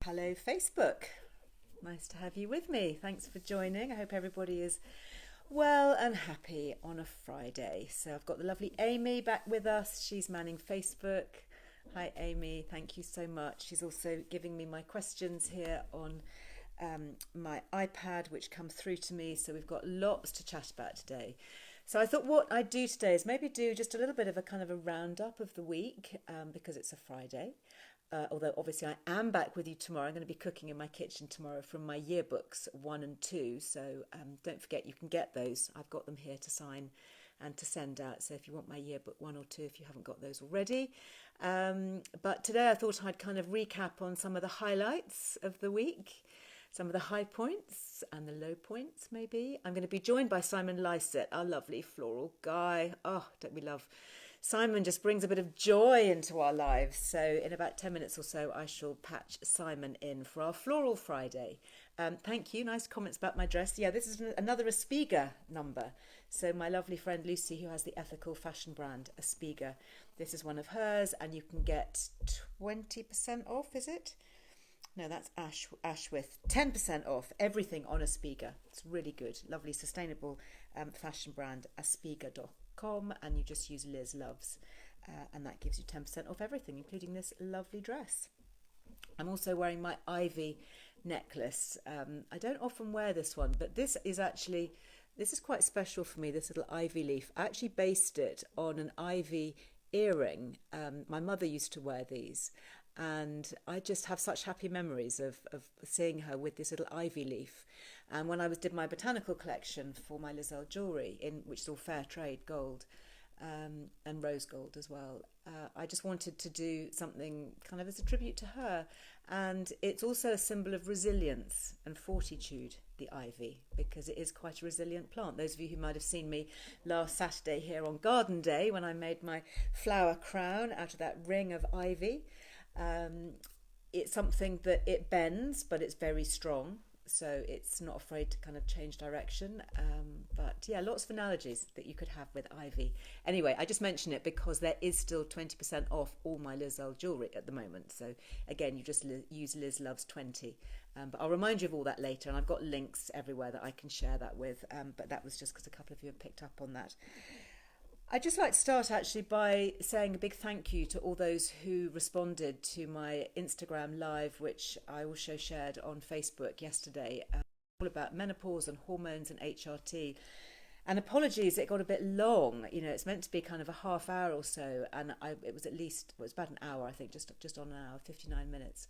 Hello, Facebook. Nice to have you with me. Thanks for joining. I hope everybody is well and happy on a Friday. So I've got the lovely Amy back with us. She's manning Facebook. Hi, Amy. Thank you so much. She's also giving me my questions here on my iPad, which come through to me. So we've got lots to chat about today. So I thought what I'd do today is maybe do just a little bit of a kind of a roundup of the week because it's a Friday. Although obviously I am back with you tomorrow. I'm going to be cooking in my kitchen tomorrow from my yearbooks 1 and 2. So don't forget you can get those. I've got them here to sign and to send out. So if you want my yearbook 1 or 2, if you haven't got those already. But today I thought I'd kind of recap on some of the highlights of the week, some of the high points and the low points maybe. I'm going to be joined by Simon Lycett, our lovely floral guy. Oh, don't we love Simon? Just brings a bit of joy into our lives. So in about 10 minutes or so, I shall patch Simon in for our Floral Friday. Thank you. Nice comments about my dress. Yeah, this is another Aspiga number. So my lovely friend Lucy, who has the ethical fashion brand Aspiga, this is one of hers, and you can get 20% off, is it? No, that's Ashwith. 10% off everything on Aspiga. It's really good. Lovely, sustainable fashion brand, aspiga.com, and you just use Liz Loves, and that gives you 10% off everything, including this lovely dress. I'm also wearing my ivy necklace. I don't often wear this one, but this is quite special for me, this little ivy leaf. I actually based it on an ivy earring. My mother used to wear these, and I just have such happy memories of seeing her with this little ivy leaf. And when I did my botanical collection for my Lycett jewellery, which is all fair trade gold and rose gold as well, I just wanted to do something kind of as a tribute to her. And it's also a symbol of resilience and fortitude, the ivy, because it is quite a resilient plant. Those of you who might have seen me last Saturday here on Garden Day when I made my flower crown out of that ring of ivy, it's something that it bends, but it's very strong, so it's not afraid to kind of change direction. But yeah, lots of analogies that you could have with ivy. Anyway, I just mention it because there is still 20% off all my Lycett jewellery at the moment. So again, you just use Liz Loves 20. But I'll remind you of all that later, and I've got links everywhere that I can share that with. But that was just because a couple of you have picked up on that. I'd just like to start actually by saying a big thank you to all those who responded to my Instagram live, which I also shared on Facebook yesterday, all about menopause and hormones and HRT. And apologies, it got a bit long. You know, it's meant to be kind of a half hour or so, and it was about an hour, I think, just on an hour, 59 minutes.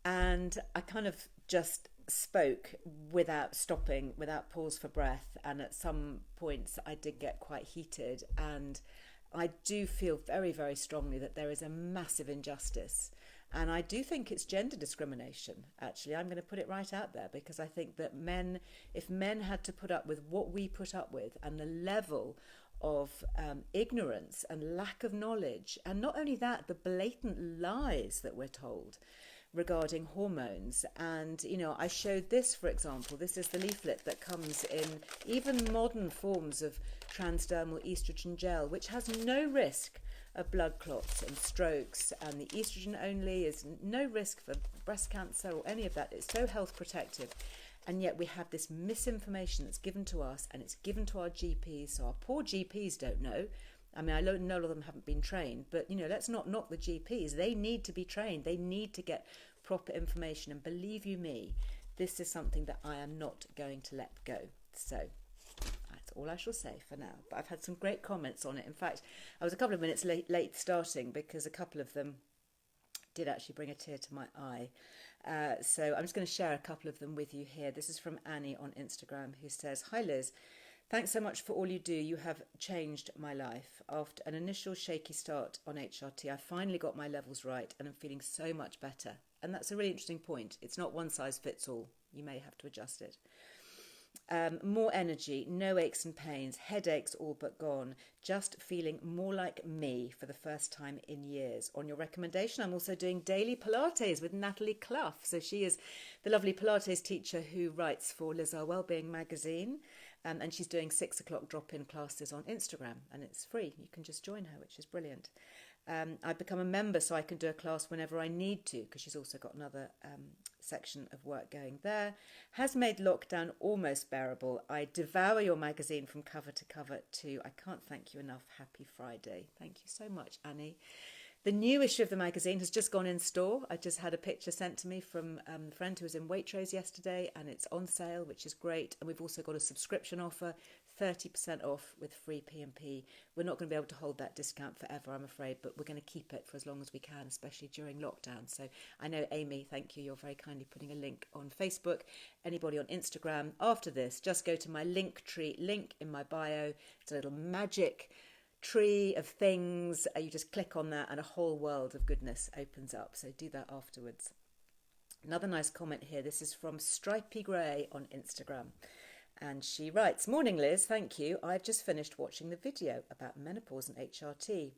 And I kind of just spoke without stopping, without pause for breath, and at some points I did get quite heated, and I do feel very, very strongly that there is a massive injustice, and I do think it's gender discrimination. Actually, I'm going to put it right out there, because I think that if men had to put up with what we put up with, and the level of ignorance and lack of knowledge, and not only that, the blatant lies that we're told regarding hormones. And you know, I showed this, for example. This is the leaflet that comes in even modern forms of transdermal estrogen gel, which has no risk of blood clots and strokes, and the estrogen only is no risk for breast cancer or any of that. It's so health protective, and yet we have this misinformation that's given to us, and it's given to our GPs, so our poor GPs don't know. I mean, I know a lot of them haven't been trained, but, you know, let's not knock the GPs. They need to be trained. They need to get proper information. And believe you me, this is something that I am not going to let go. So that's all I shall say for now. But I've had some great comments on it. In fact, I was a couple of minutes late starting because a couple of them did actually bring a tear to my eye. So I'm just going to share a couple of them with you here. This is from Annie on Instagram, who says, "Hi Liz. Thanks so much for all you do. You have changed my life. After an initial shaky start on HRT, I finally got my levels right and I'm feeling so much better." And that's a really interesting point. It's not one size fits all. You may have to adjust it. More energy, no aches and pains, headaches all but gone, just feeling more like me for the first time in years. On your recommendation, I'm also doing daily Pilates with Natalie Clough. So she is the lovely Pilates teacher who writes for Lycett Wellbeing magazine. And she's doing 6 o'clock drop-in classes on Instagram, and it's free. You can just join her, which is brilliant. I've become a member so I can do a class whenever I need to, because she's also got another section of work going there. Has made lockdown almost bearable. I devour your magazine from cover to cover too. I can't thank you enough. Happy Friday. Thank you so much, Annie. The new issue of the magazine has just gone in store. I just had a picture sent to me from a friend who was in Waitrose yesterday, and it's on sale, which is great. And we've also got a subscription offer, 30% off with free P&P. We're not going to be able to hold that discount forever, I'm afraid, but we're going to keep it for as long as we can, especially during lockdown. So I know, Amy, thank you. You're very kindly putting a link on Facebook. Anybody on Instagram, after this, just go to my Linktree link in my bio. It's a little magic tree of things. You just click on that and a whole world of goodness opens up. So do that afterwards. Another nice comment here. This is from Stripey Grey on Instagram. And she writes, "Morning Liz, thank you. I've just finished watching the video about menopause and HRT.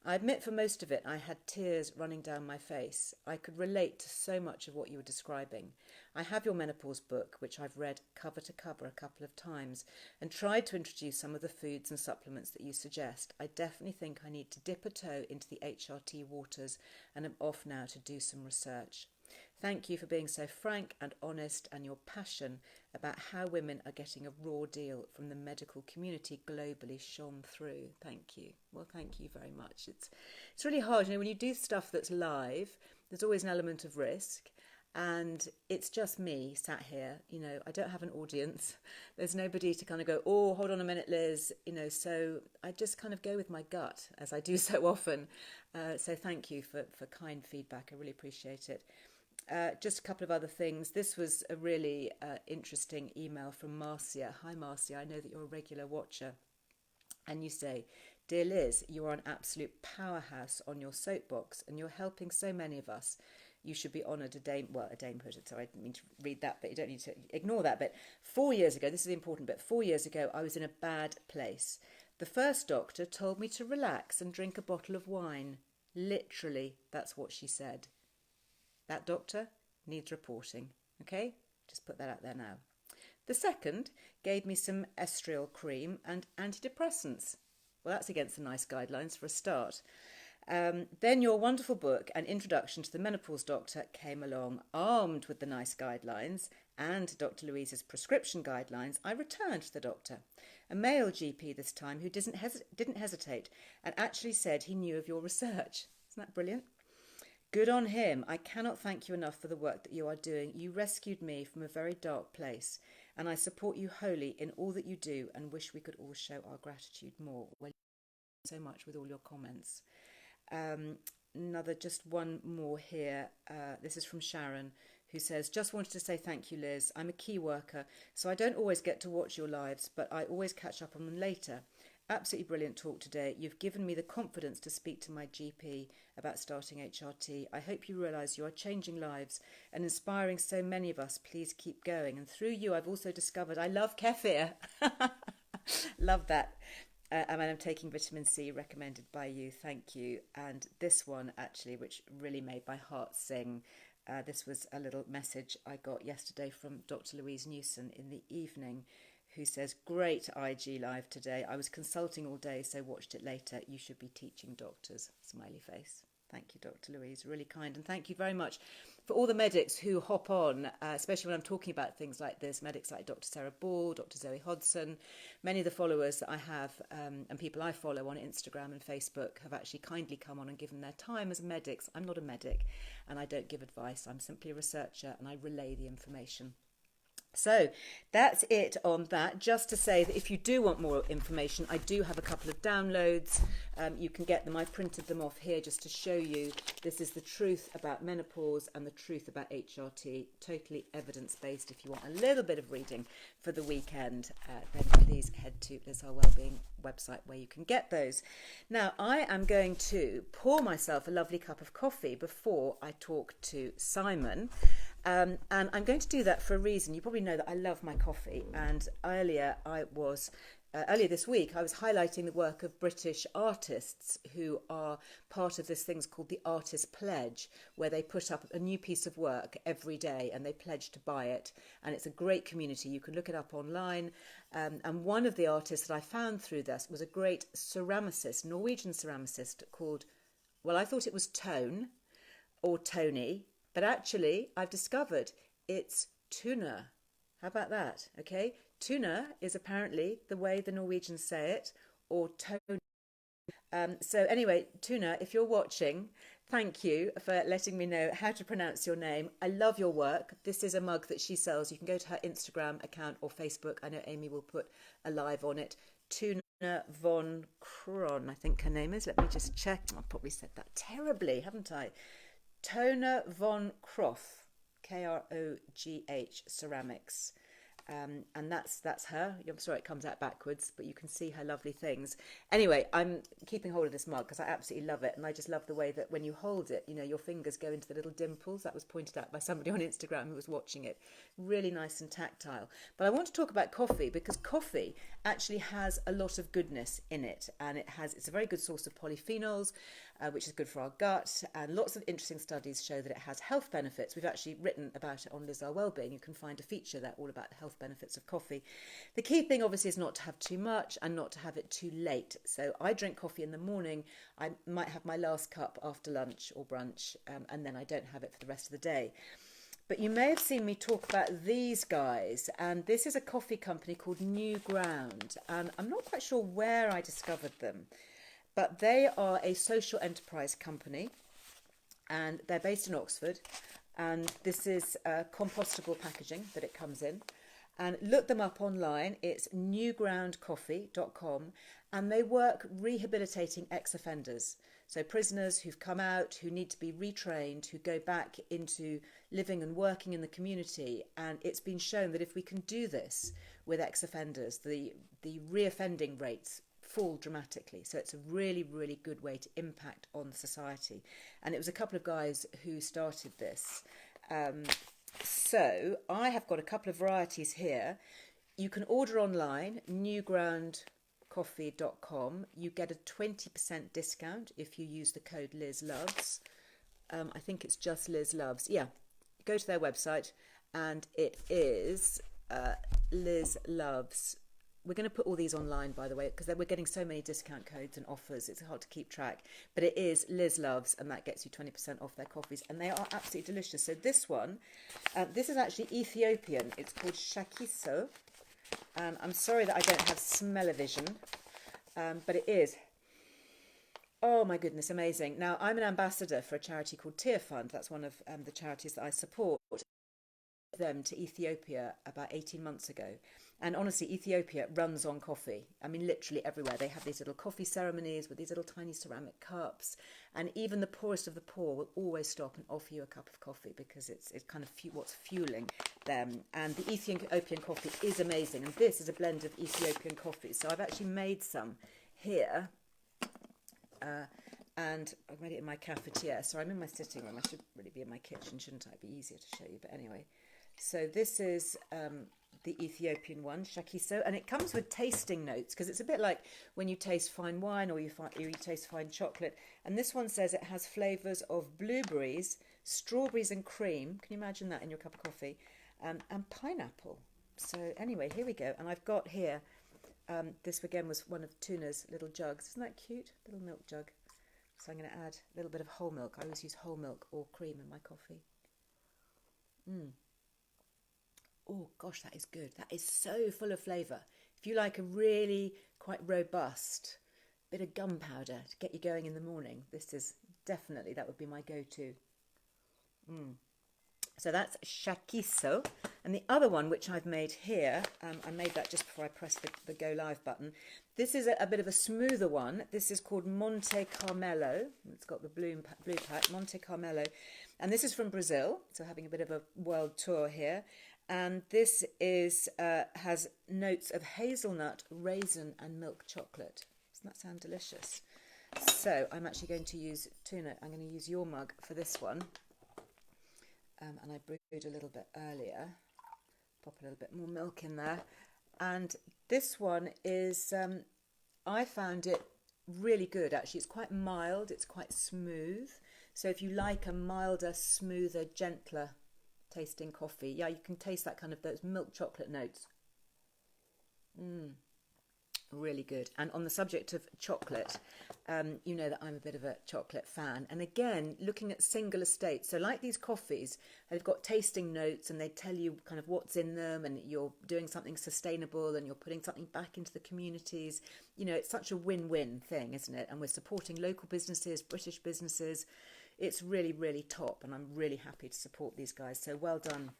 I admit for most of it I had tears running down my face. I could relate to so much of what you were describing. I have your menopause book, which I've read cover to cover a couple of times, and tried to introduce some of the foods and supplements that you suggest. I definitely think I need to dip a toe into the HRT waters, and am off now to do some research. Thank you for being so frank and honest, and your passion about how women are getting a raw deal from the medical community globally shone through. Thank you." Well, thank you very much. It's really hard. You know, when you do stuff that's live, there's always an element of risk. And it's just me sat here, you know, I don't have an audience. There's nobody to kind of go, "Oh, hold on a minute, Liz," you know, so I just kind of go with my gut, as I do so often. So thank you for kind feedback. I really appreciate it. Just a couple of other things. This was a really interesting email from Marcia. Hi, Marcia. I know that you're a regular watcher. And you say, "Dear Liz, you are an absolute powerhouse on your soapbox, and you're helping so many of us. You should be honoured." A dame put it, so I didn't mean to read that, but you don't need to ignore that bit. 4 years ago, this is the important bit, 4 years ago, I was in a bad place. The first doctor told me to relax and drink a bottle of wine. Literally, that's what she said. That doctor needs reporting, okay? Just put that out there now. The second gave me some estriol cream and antidepressants. Well, that's against the nice guidelines for a start. Then your wonderful book, An Introduction to the Menopause Doctor, came along. Armed with the nice guidelines and Dr. Louise's prescription guidelines, I returned to the doctor, a male GP this time, who didn't hesitate and actually said he knew of your research. Isn't that brilliant? Good on him. I cannot thank you enough for the work that you are doing. You rescued me from a very dark place, and I support you wholly in all that you do and wish we could all show our gratitude more." Well, thank you so much with all your comments. Just one more here. This is from Sharon, who says, "Just wanted to say thank you, Liz. I'm a key worker, so I don't always get to watch your lives, but I always catch up on them later. Absolutely brilliant talk today. You've given me the confidence to speak to my GP about starting HRT. I hope you realise you are changing lives and inspiring so many of us. Please keep going. And through you, I've also discovered I love kefir." Love that. And I'm taking vitamin C, recommended by you. Thank you. And this one, actually, which really made my heart sing. This was a little message I got yesterday from Dr. Louise Newson in the evening, who says, "Great IG live today. I was consulting all day, so watched it later. You should be teaching doctors." Smiley face. Thank you, Dr. Louise. Really kind. And thank you very much for all the medics who hop on, especially when I'm talking about things like this. Medics like Dr. Sarah Ball, Dr. Zoe Hodson. Many of the followers that I have and people I follow on Instagram and Facebook have actually kindly come on and given their time as medics. I'm not a medic and I don't give advice. I'm simply a researcher and I relay the information. So that's it on that. Just to say that if you do want more information, I do have a couple of downloads. You can get them. I've printed them off here just to show you. This is the truth about menopause and the truth about HRT. Totally evidence-based. If you want a little bit of reading for the weekend, then please head to Liz Earle Wellbeing website where you can get those. Now, I am going to pour myself a lovely cup of coffee before I talk to Simon. And I'm going to do that for a reason. You probably know that I love my coffee, and earlier this week I was highlighting the work of British artists who are part of this thing called the Artist Pledge, where they put up a new piece of work every day and they pledge to buy it, and it's a great community. You can look it up online, and one of the artists that I found through this was a great ceramicist, Norwegian ceramicist called Well, I thought it was Tone or Tony, but actually I've discovered it's tuna. How about that? Okay. Tuna is apparently the way the Norwegians say it, or tone. So anyway, Tuna, if you're watching, thank you for letting me know how to pronounce your name. I love your work. This is a mug that she sells. You can go to her Instagram account or Facebook. I know Amy will put a live on it. Tuna von Kron, I think her name is. Let me just check. I've probably said that terribly, haven't I? Tona von Kroff, Krogh Ceramics. And that's her. I'm sorry it comes out backwards, but you can see her lovely things. Anyway, I'm keeping hold of this mug because I absolutely love it, and I just love the way that when you hold it, you know, your fingers go into the little dimples. That was pointed out by somebody on Instagram who was watching it. Really nice and tactile. But I want to talk about coffee because coffee actually has a lot of goodness in it, and it's a very good source of polyphenols, which is good for our gut, and lots of interesting studies show that it has health benefits. We've actually written about it on Lycett Wellbeing. You can find a feature there all about the health benefits of coffee. The key thing obviously is not to have too much and not to have it too late. So I drink coffee in the morning. I might have my last cup after lunch or brunch, and then I don't have it for the rest of the day. But you may have seen me talk about these guys, and this is a coffee company called New Ground, and I'm not quite sure where I discovered them, but they are a social enterprise company, and they're based in Oxford, and this is compostable packaging that it comes in. And look them up online. It's newgroundcoffee.com, and they work rehabilitating ex-offenders. So prisoners who've come out, who need to be retrained, who go back into living and working in the community. And it's been shown that if we can do this with ex-offenders, the reoffending rates fall dramatically. So it's a really, really good way to impact on society. And it was a couple of guys who started this. So I have got a couple of varieties here. You can order online, newgroundcoffee.com. You get a 20% discount if you use the code LizLoves. I think it's just LizLoves. Yeah, go to their website and it is LizLoves. We're going to put all these online, by the way, because we're getting so many discount codes and offers. It's hard to keep track. But it is Liz Loves, and that gets you 20% off their coffees. And they are absolutely delicious. So this one, this is actually Ethiopian. It's called Shakiso. I'm sorry that I don't have smell-o-vision, but it is. Oh, my goodness, amazing. Now, I'm an ambassador for a charity called Tear Fund. That's one of the charities that I support. Them to Ethiopia about 18 months ago, and honestly Ethiopia runs on coffee. I mean, literally everywhere they have these little coffee ceremonies with these little tiny ceramic cups, and even the poorest of the poor will always stop and offer you a cup of coffee because it's kind of what's fueling them. And the Ethiopian coffee is amazing, and this is a blend of Ethiopian coffee. So I've actually made some here, and I've made it in my cafetiere. So I'm in my sitting room. I should really be in my kitchen, shouldn't I? It'd be easier to show you, but anyway. So this is the Ethiopian one, shakiso, and it comes with tasting notes because it's a bit like when you taste fine wine or you taste fine chocolate. And this one says it has flavours of blueberries, strawberries and cream. Can you imagine that in your cup of coffee? And pineapple. So anyway, here we go. And I've got here, this again was one of Tuna's little jugs. Isn't that cute? Little milk jug. So I'm going to add a little bit of whole milk. I always use whole milk or cream in my coffee. Oh gosh, that is good. That is so full of flavour. If you like a really quite robust bit of gunpowder to get you going in the morning, this is definitely, that would be my go-to. So that's shakiso. And the other one, which I've made here, I made that just before I pressed the go live button. This is a bit of a smoother one. This is called Monte Carmelo. It's got the blue pack, Monte Carmelo. And this is from Brazil, so having a bit of a world tour here. And this is has notes of hazelnut, raisin and milk chocolate. Doesn't that sound delicious? So I'm actually going to use Tuna. I'm going to use your mug for this one. And I brewed a little bit earlier. Pop a little bit more milk in there. And this one is, I found it really good actually. It's quite mild, it's quite smooth. So if you like a milder, smoother, gentler tasting coffee, yeah, you can taste that kind of those milk chocolate notes. Really good. And on the subject of chocolate, you know that I'm a bit of a chocolate fan. And again, looking at single estates. So like these coffees, they've got tasting notes and they tell you kind of what's in them, and you're doing something sustainable and you're putting something back into the communities. You know, it's such a win-win thing, isn't it? And we're supporting local businesses, British businesses. It's really, really top. And I'm really happy to support these guys. So well done,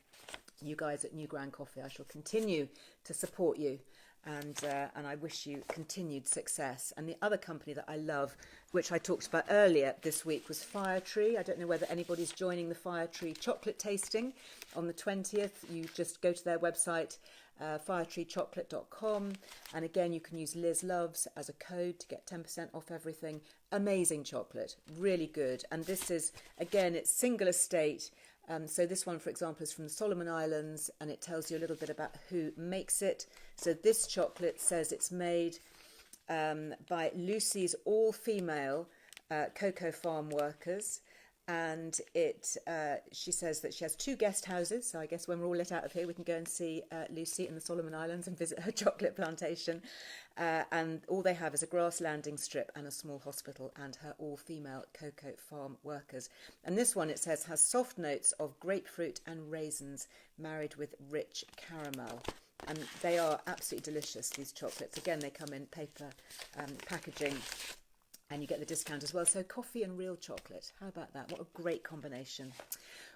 you guys at New Grand Coffee. I shall continue to support you. And I wish you continued success. And the other company that I love, which I talked about earlier this week, was Fire Tree. I don't know whether anybody's joining the Fire Tree chocolate tasting on the 20th. You just go to their website, firetreechocolate.com. And again, you can use Liz Loves as a code to get 10% off everything. Amazing chocolate, really good. And this is, again, it's single estate. So this one, for example, is from the Solomon Islands, and it tells you a little bit about who makes it. So this chocolate says it's made by Lucy's all-female cocoa farm workers, and she says that she has 2 guest houses. So I guess when we're all let out of here, we can go and see Lucy in the Solomon Islands and visit her chocolate plantation. And all they have is a grass landing strip and a small hospital, and her all-female cocoa farm workers. And this one, it says, has soft notes of grapefruit and raisins married with rich caramel. And they are absolutely delicious, these chocolates. Again, they come in paper packaging, and you get the discount as well. So coffee and real chocolate. How about that? What a great combination.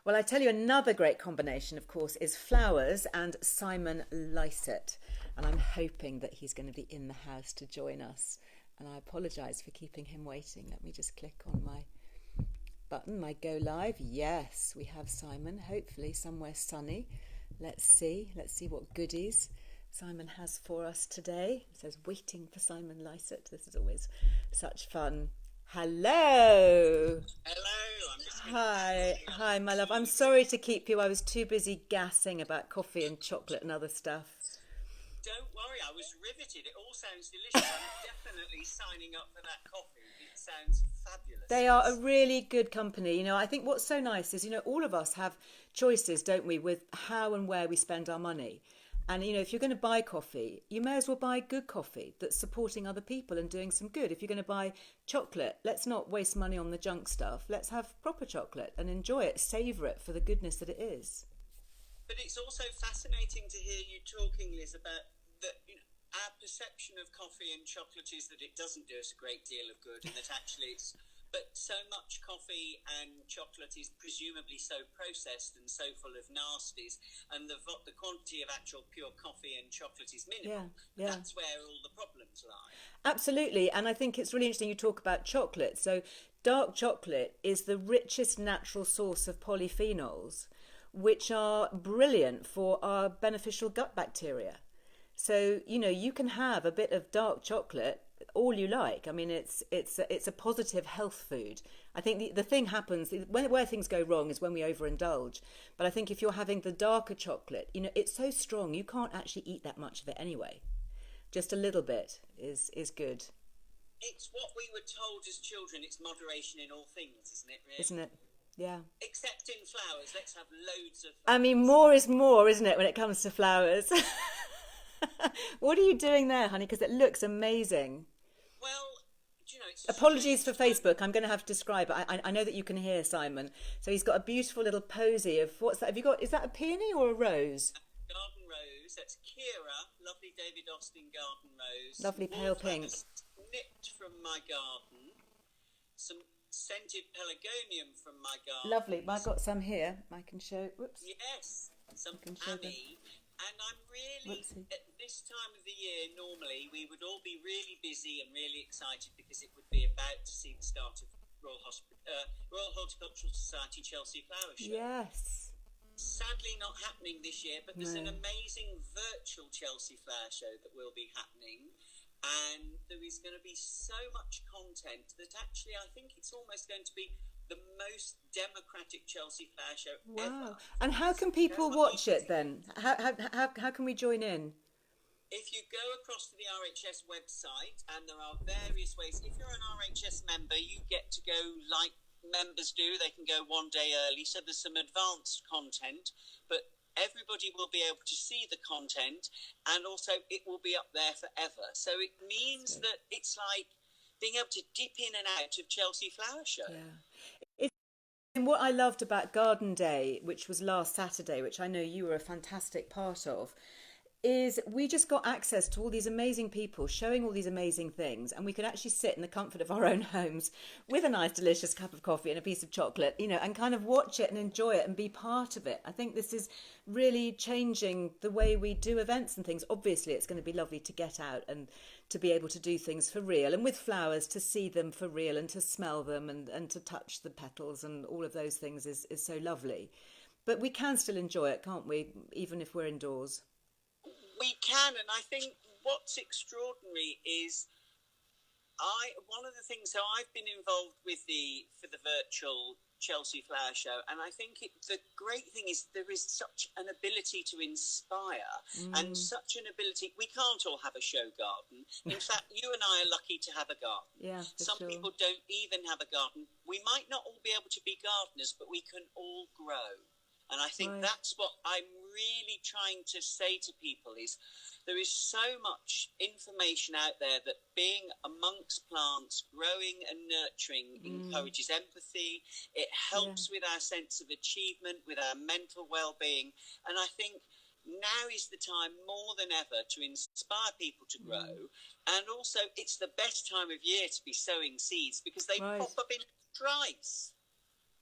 Well, I tell you, another great combination, of course, is flowers and Simon Lycett. And I'm hoping that he's going to be in the house to join us. And I apologise for keeping him waiting. Let me just click on my button, my go live. Yes, we have Simon, hopefully somewhere sunny. Let's see what goodies Simon has for us today. It says waiting for Simon Lycett. This is always such fun. Hello. Hi, my love. I'm sorry to keep you. I was too busy gassing about coffee and chocolate and other stuff. Don't worry, I was riveted. It all sounds delicious. I'm definitely signing up for that coffee. It sounds fabulous. They are a really good company. You know, I think what's so nice is, you know, all of us have choices, don't we, with how and where we spend our money. And, you know, if you're going to buy coffee, you may as well buy good coffee that's supporting other people and doing some good. If you're going to buy chocolate, let's not waste money on the junk stuff. Let's have proper chocolate and enjoy it, savour it for the goodness that it is. But it's also fascinating to hear you talking, Liz, about our perception of coffee and chocolate is that it doesn't do us a great deal of good, and that actually it's... But so much coffee and chocolate is presumably so processed and so full of nasties, and the quantity of actual pure coffee and chocolate is minimal. Yeah. That's where all the problems lie. Absolutely, and I think it's really interesting you talk about chocolate. So dark chocolate is the richest natural source of polyphenols, which are brilliant for our beneficial gut bacteria. So, you know, you can have a bit of dark chocolate all you like. I mean, it's a positive health food. I think the thing happens, where things go wrong is when we overindulge. But I think if you're having the darker chocolate, you know, it's so strong, you can't actually eat that much of it anyway. Just a little bit is good. It's what we were told as children, it's moderation in all things, isn't it, really? Isn't it? Yeah. Except in flowers, let's have loads of flowers. I mean, more is more, isn't it, when it comes to flowers? What are you doing there, honey? Because it looks amazing. Well, you know, apologies for Facebook. I'm going to have to describe it. I know that you can hear Simon. So he's got a beautiful little posy of what's that? Have you got? Is that a peony or a rose? Garden rose. That's Kira, lovely David Austin garden rose. Lovely pale pink. Nipped from my garden. Some scented pelargonium from my garden. Lovely. I've got some here. I can show. Whoops. Yes, some ammy. And I'm really, at this time of the year, normally, we would all be really busy and really excited because it would be about to see the start of Royal Horticultural Society Chelsea Flower Show. Yes. Sadly not happening this year, but there's an amazing virtual Chelsea Flower Show that will be happening. And there is going to be so much content that actually I think it's almost going to be the most democratic Chelsea Flower Show ever. And how can people watch it then? How can we join in? If you go across to the RHS website, and there are various ways. If you're an RHS member, you get to go like members do. They can go one day early, so there's some advanced content. But everybody will be able to see the content, and also it will be up there forever. So it means that it's like being able to dip in and out of Chelsea Flower Show. Yeah. And what I loved about Garden Day, which was last Saturday, which I know you were a fantastic part of, is we just got access to all these amazing people showing all these amazing things, and we could actually sit in the comfort of our own homes with a nice delicious cup of coffee and a piece of chocolate, you know, and kind of watch it and enjoy it and be part of it. I think this is really changing the way we do events and things. Obviously it's going to be lovely to get out and to be able to do things for real, and with flowers, to see them for real and to smell them and to touch the petals and all of those things is so lovely. But we can still enjoy it, can't we, even if we're indoors? We can, and I think what's extraordinary is one of the things. So I've been involved with for the virtual Chelsea Flower Show, and I think the great thing is there is such an ability to inspire and such an ability. We can't all have a show garden. In fact, you and I are lucky to have a garden. Yeah, some sure. people don't even have a garden. We might not all be able to be gardeners, but we can all grow. And I think that's what I'm really trying to say to people is there is so much information out there that being amongst plants, growing and nurturing encourages empathy. It helps with our sense of achievement, with our mental well-being. And I think now is the time more than ever to inspire people to grow. And also it's the best time of year to be sowing seeds because they pop up in rice.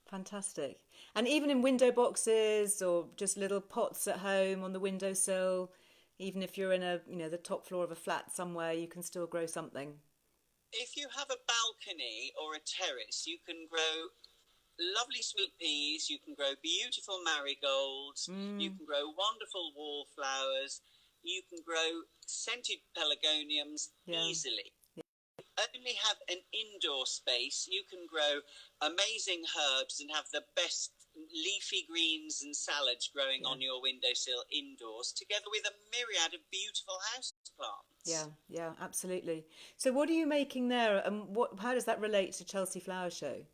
Fantastic. And even in window boxes or just little pots at home on the windowsill, even if you're in the top floor of a flat somewhere, you can still grow something. If you have a balcony or a terrace, you can grow lovely sweet peas, you can grow beautiful marigolds, you can grow wonderful wallflowers, you can grow scented pelargoniums easily. Only have an indoor space, you can grow amazing herbs and have the best leafy greens and salads growing on your windowsill indoors, together with a myriad of beautiful house plants. Yeah, absolutely. So what are you making there, and how does that relate to Chelsea Flower Show?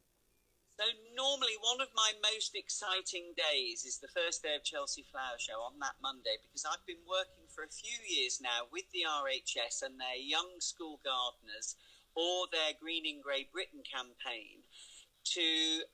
So normally one of my most exciting days is the first day of Chelsea Flower Show on that Monday, because I've been working for a few years now with the RHS and their young school gardeners or their Greening Grey Britain campaign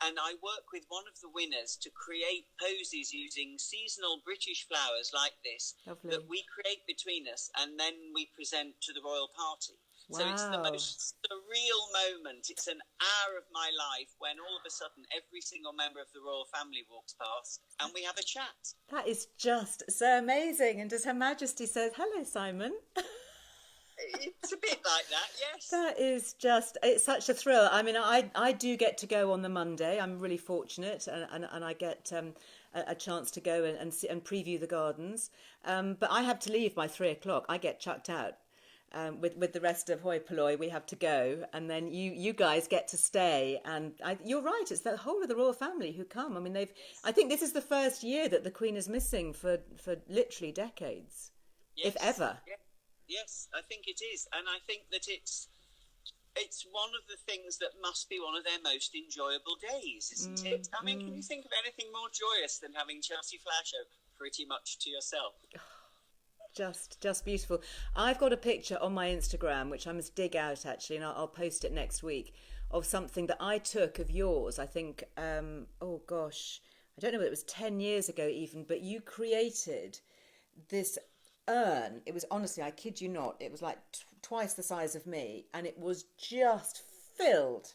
and I work with one of the winners to create posies using seasonal British flowers like this that we create between us, and then we present to the royal party. Wow. So it's the most surreal moment. It's an hour of my life when all of a sudden every single member of the royal family walks past and we have a chat. That is just so amazing. And as Her Majesty says, "Hello, Simon." It's a bit like that, yes. That is it's such a thrill. I mean, I do get to go on the Monday. I'm really fortunate, and I get a chance to go and preview the gardens. But I have to leave by 3:00. I get chucked out. With the rest of hoi polloi, we have to go, and then you guys get to stay. And you're right, it's the whole of the royal family who come. I mean, I think this is the first year that the Queen is missing for literally decades, if ever. Yes, I think it is, and I think that it's one of the things that must be one of their most enjoyable days, isn't it? I mean, can you think of anything more joyous than having Chelsea Flower Show pretty much to yourself? Just beautiful. I've got a picture on my Instagram, which I must dig out actually, and I'll post it next week, of something that I took of yours. I think, oh gosh, I don't know whether it was 10 years ago even, but you created this urn. It was, honestly, I kid you not, it was like twice the size of me, and it was just filled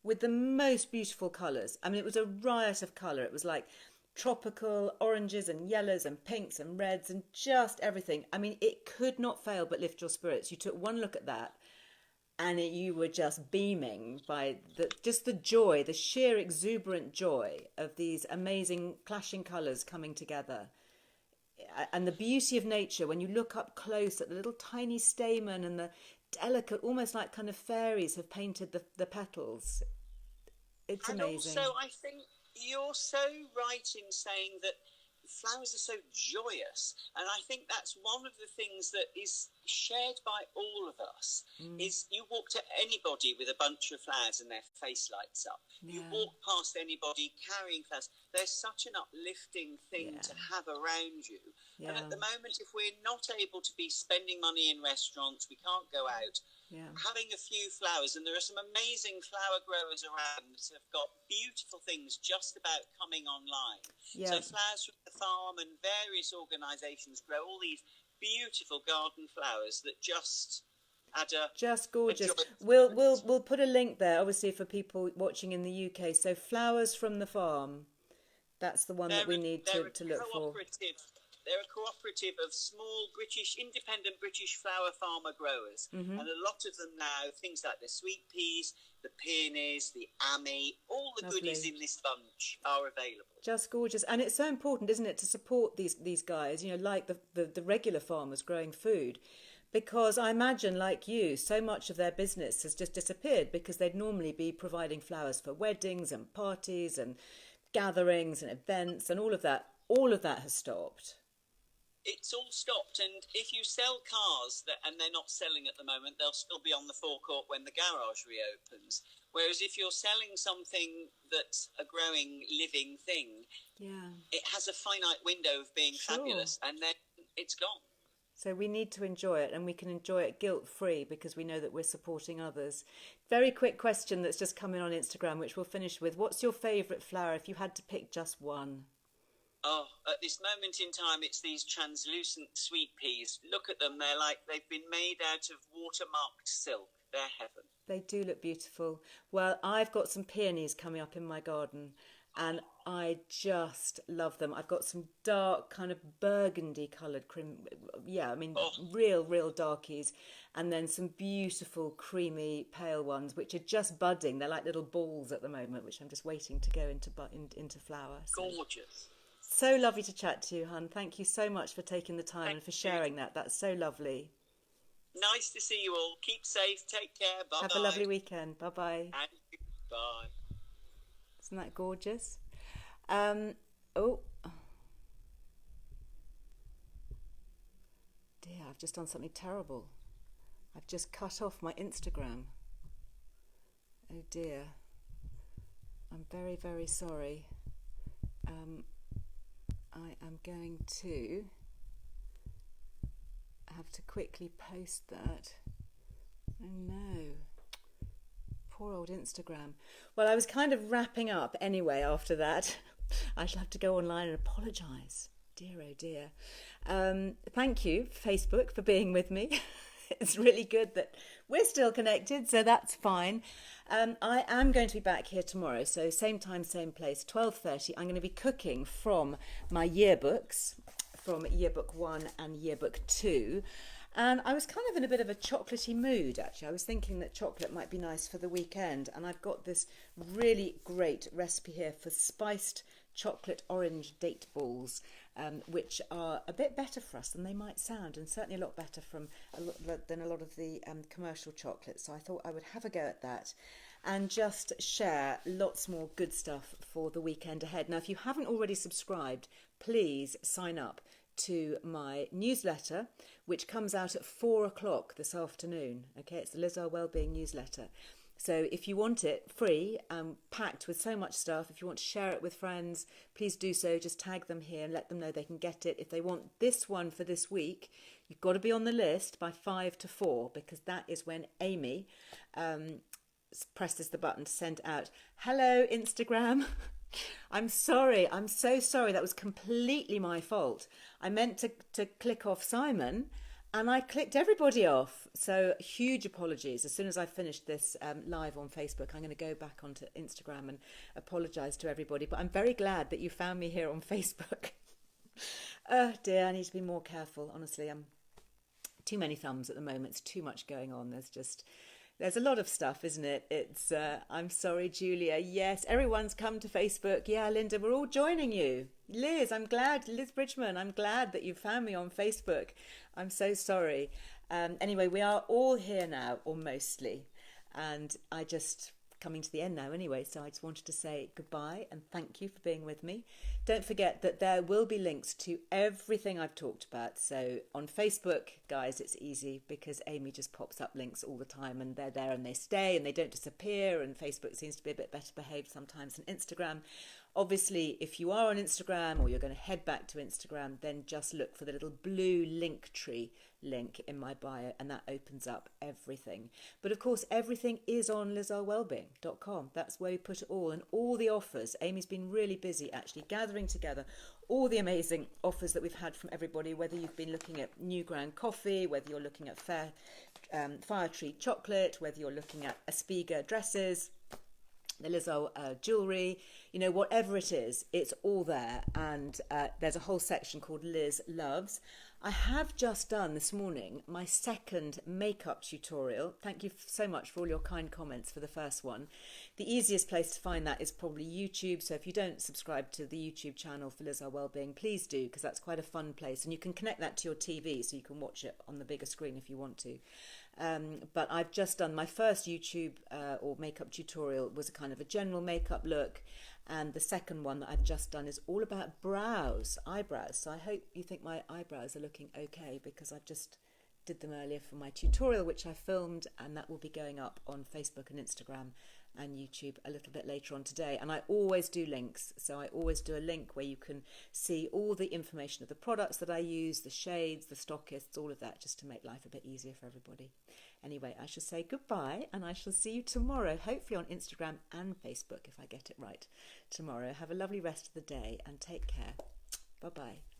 with the most beautiful colours. I mean, it was a riot of colour. It was like tropical oranges and yellows and pinks and reds and just everything. I mean, it could not fail but lift your spirits. You took one look at that and you were just beaming by the joy, the sheer exuberant joy of these amazing clashing colours coming together. And the beauty of nature, when you look up close at the little tiny stamen and the delicate, almost like kind of fairies have painted the petals. It's amazing. And also, I think you're so right in saying that flowers are so joyous. And I think that's one of the things that is shared by all of us is you walk to anybody with a bunch of flowers and their face lights up. You walk past anybody carrying flowers. There's such an uplifting thing to have around you. And at the moment, if we're not able to be spending money in restaurants, we can't go out, having a few flowers, and there are some amazing flower growers around that have got beautiful things just about coming online. So Flowers from the Farm and various organisations grow all these beautiful garden flowers that just add just gorgeous. We'll put a link there, obviously, for people watching in the UK. So Flowers from the Farm, that's the one that we need to look for. They're a cooperative of small independent British flower farmer growers. And a lot of them now, things like the sweet peas, the peonies, the ammi, all the goodies in this bunch are available. Just gorgeous. And it's so important, isn't it, to support these guys, you know, like the regular farmers growing food. Because I imagine, like you, so much of their business has just disappeared because they'd normally be providing flowers for weddings and parties and gatherings and events, and all of that has stopped. It's all stopped, and if you sell cars and they're not selling at the moment, they'll still be on the forecourt when the garage reopens. Whereas if you're selling something that's a growing, living thing, it has a finite window of being fabulous, and then it's gone. So we need to enjoy it, and we can enjoy it guilt-free because we know that we're supporting others. Very quick question that's just come in on Instagram, which we'll finish with. What's your favourite flower if you had to pick just one? Oh, at this moment in time, it's these translucent sweet peas. Look at them. They've been made out of watermarked silk. They're heaven. They do look beautiful. Well, I've got some peonies coming up in my garden, and I just love them. I've got some dark, kind of burgundy coloured real darkies, and then some beautiful creamy pale ones, which are just budding. They're like little balls at the moment, which I'm just waiting to go into flower. So. Gorgeous. So lovely to chat to you, hun. Thank you so much for taking the time and for sharing that. That's so lovely. Nice to see you all. Keep safe. Take care. Bye-bye. Have a lovely weekend. Bye-bye. And bye. Isn't that gorgeous? Dear, I've just done something terrible. I've just cut off my Instagram. Oh dear. I'm very, very sorry. I am going to have to quickly post that. Oh no. Poor old Instagram. Well, I was kind of wrapping up anyway after that. I shall have to go online and apologise. Dear, oh dear. Thank you, Facebook, for being with me. It's really good that we're still connected, so that's fine. I am going to be back here tomorrow, so same time, same place, 12:30. I'm going to be cooking from my yearbooks, from Yearbook 1 and Yearbook 2. And I was kind of in a bit of a chocolatey mood, actually. I was thinking that chocolate might be nice for the weekend, and I've got this really great recipe here for spiced chocolate orange date balls, which are a bit better for us than they might sound, and certainly a lot better than a lot of the commercial chocolates. So I thought I would have a go at that and just share lots more good stuff for the weekend ahead. Now, if you haven't already subscribed, please sign up to my newsletter, which comes out at 4 o'clock this afternoon. Okay, it's the Liz Earle Wellbeing newsletter. So if you want it free, packed with so much stuff, if you want to share it with friends, please do so. Just tag them here and let them know they can get it. If they want this one for this week, you've got to be on the list by 5 to 4, because that is when Amy presses the button to send out. Hello, Instagram. I'm sorry. I'm so sorry. That was completely my fault. I meant to click off Simon, and I clicked everybody off. So huge apologies. As soon as I finished this live on Facebook, I'm going to go back onto Instagram and apologise to everybody. But I'm very glad that you found me here on Facebook. Oh dear, I need to be more careful. Honestly, I'm too many thumbs at the moment. It's too much going on. There's a lot of stuff, isn't it? It's, I'm sorry, Julia. Yes, everyone's come to Facebook. Yeah, Linda, we're all joining you. Liz Bridgman, I'm glad that you found me on Facebook. I'm so sorry. Anyway, we are all here now, or mostly. And I just coming to the end now anyway, so I just wanted to say goodbye and thank you for being with me. Don't forget that there will be links to everything I've talked about. So on Facebook, guys, it's easy because Amy just pops up links all the time, and they're there and they stay and they don't disappear, and Facebook seems to be a bit better behaved sometimes than Instagram. Obviously, if you are on Instagram or you're going to head back to Instagram, then just look for the little blue link tree link in my bio, and that opens up everything. But of course, everything is on lycettewellbeing.com. That's where we put it all, and all the offers. Amy's been really busy actually gathering together all the amazing offers that we've had from everybody, whether you've been looking at new ground coffee, whether you're looking at Fire Tree chocolate, whether you're looking at Aspiga dresses, the Lizzo jewellery, you know, whatever it is, it's all there. And there's a whole section called Liz Loves. I have just done this morning my second makeup tutorial. Thank you so much for all your kind comments for the first one. The easiest place to find that is probably YouTube. So if you don't subscribe to the YouTube channel for Lycett Wellbeing, please do, because that's quite a fun place. And you can connect that to your TV so you can watch it on the bigger screen if you want to. But I've just done my first YouTube or makeup tutorial was a kind of a general makeup look, and the second one that I've just done is all about eyebrows. So I hope you think my eyebrows are looking okay, because I've just did them earlier for my tutorial, which I filmed, and that will be going up on Facebook and Instagram and YouTube a little bit later on today. And I always do links, so I always do a link where you can see all the information of the products that I use, the shades, the stockists, all of that, just to make life a bit easier for everybody. Anyway, I shall say goodbye, and I shall see you tomorrow, hopefully on Instagram and Facebook if I get it right tomorrow. Have a lovely rest of the day and take care. Bye-bye.